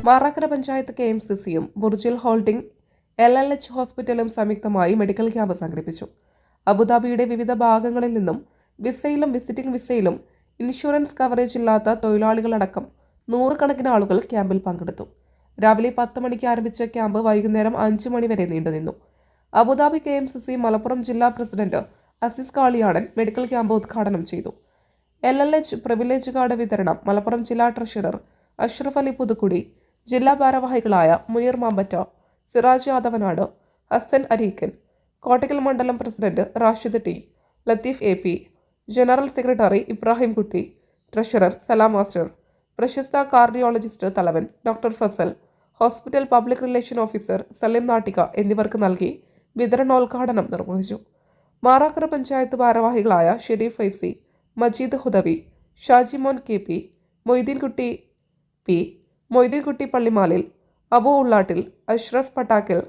മാറാക്കര പഞ്ചായത്ത് KMCCയും Burjeel holding LLH ഹോസ്പിറ്റലും സംയുക്തമായി മെഡിക്കൽ ക്യാമ്പ് സംഘടിപ്പിച്ചു. അബുദാബിയുടെ വിവിധ ഭാഗങ്ങളിൽ നിന്നും വിസയിലും വിസിറ്റിംഗ് വിസയിലും ഇൻഷുറൻസ് കവറേജ് ഇല്ലാത്ത തൊഴിലാളികളടക്കം 100 കണക്കിന് ആളുകൾ ക്യാമ്പിൽ പങ്കെടുത്തു. രാവിലെ 10 മണിക്ക് ആരംഭിച്ച ക്യാമ്പ് വൈകുന്നേരം 5 മണി വരെ നീണ്ടുനിന്നു. അബുദാബി KMCC മലപ്പുറം ജില്ലാ president Aziz Kaliyadan medical camp ഉദ്ഘാടനം ചെയ്തു. LLH പ്രിവിലേജ് കാർഡ് വിതരണം മലപ്പുറം ജില്ലാ ട്രഷറർ അഷ്റഫ് അലി പുതുക്കുടി, ജില്ലാ ഭാരവാഹികളായ മുനീർ മാമ്പറ്റ, സിറാജ് യാദവനാട്, ഹസൻ അരീക്കൻ, കോട്ടക്കൽ മണ്ഡലം president Rashid T, Latheef AP, general secretary Ibrahim Kutty, treasurer Salam master, പ്രശസ്ത കാർഡിയോളജിസ്റ്റ് തലവൻ doctor Fazal, hospital public relation officer Salim Nattika എന്നിവർക്ക് നൽകി വിതരണോദ്ഘാടനം നിർവഹിച്ചു. മാറാക്കര പഞ്ചായത്ത് ഭാരവാഹികളായ Sharif Faizy, Majeed Hudawi, Shajimon KP, Moideenkutty P, Moideenkutty പള്ളിമാലിൽ, Abu Ullattil, Ashraf Pattakkal,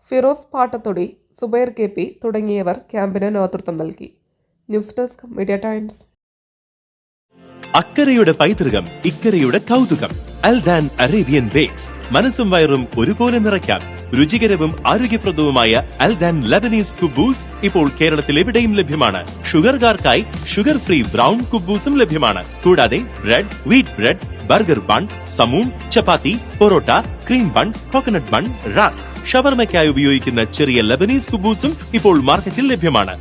Firoz Pattathodi, Zubair KP തുടങ്ങിയവർ ക്യാമ്പിന് നേതൃത്വം നൽകി. News desk media times. അക്കരയുടെ പൈതൃകം, ഇക്കരയുടെ കൗതുകം. Aldan Arabian bakes. മനസ്സും വയറും ഒരുപോലെ നിറയ്ക്കാൻ രുചികരവും ആരോഗ്യപ്രദവുമായ അൽദാൻ ലബനീസ് കുബൂസ് ഇപ്പോൾ കേരളത്തിൽ എവിടെയും ലഭ്യമാണ്. ഷുഗർകാർക്കായി ഷുഗർ ഫ്രീ ബ്രൗൺ കുബൂസും ലഭ്യമാണ്. കൂടാതെ bread, wheat bread, burger bun, സമൂൺ, chapati, parotta, cream bun, coconut bun, rusk, ഷവർമയ്ക്കായി ഉപയോഗിക്കുന്ന ചെറിയ ലബനീസ് കുബൂസും ഇപ്പോൾ മാർക്കറ്റിൽ ലഭ്യമാണ്.